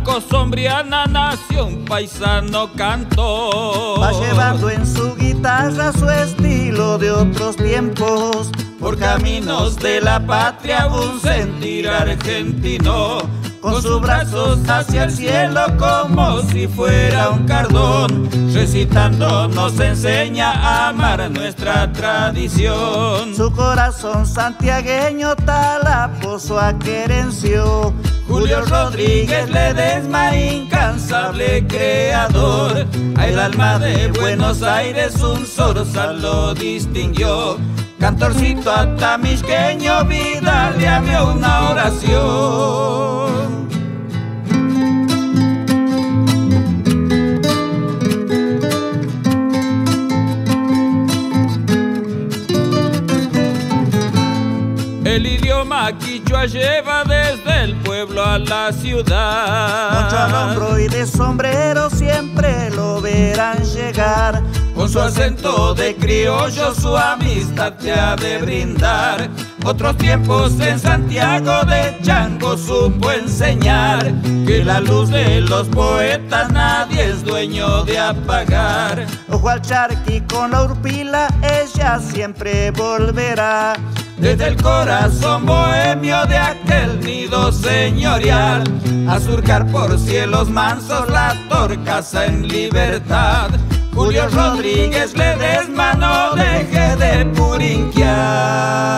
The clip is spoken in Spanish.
Cosombriana nació un paisano cantor. Va llevando en su guitarra su estilo de otros tiempos. Por caminos de la patria un sentir argentino, con sus brazos hacia el cielo como si fuera un cardón, recitando nos enseña a amar nuestra tradición. Su corazón santiagueño talaposo aquerenció. Julio Rodríguez Ledesma, incansable creador, a el alma de Buenos Aires un zorzal lo distinguió. Cantorcito atamisqueño, vida le amó una oración. El idioma quichua lleva desde el pueblo a la ciudad. Poncho al hombro y de sombrero siempre lo verán llegar. Con su acento de criollo su amistad te ha de brindar. Otros tiempos en Santiago de Chango supo enseñar que la luz de los poetas nadie es dueño de apagar. Ojo al charqui con la urpila, ella siempre volverá. Desde el corazón bohemio de aquel nido señorial, a surcar por cielos mansos la torcaza en libertad. Julio Rodríguez Ledesma, no deje de purinquear.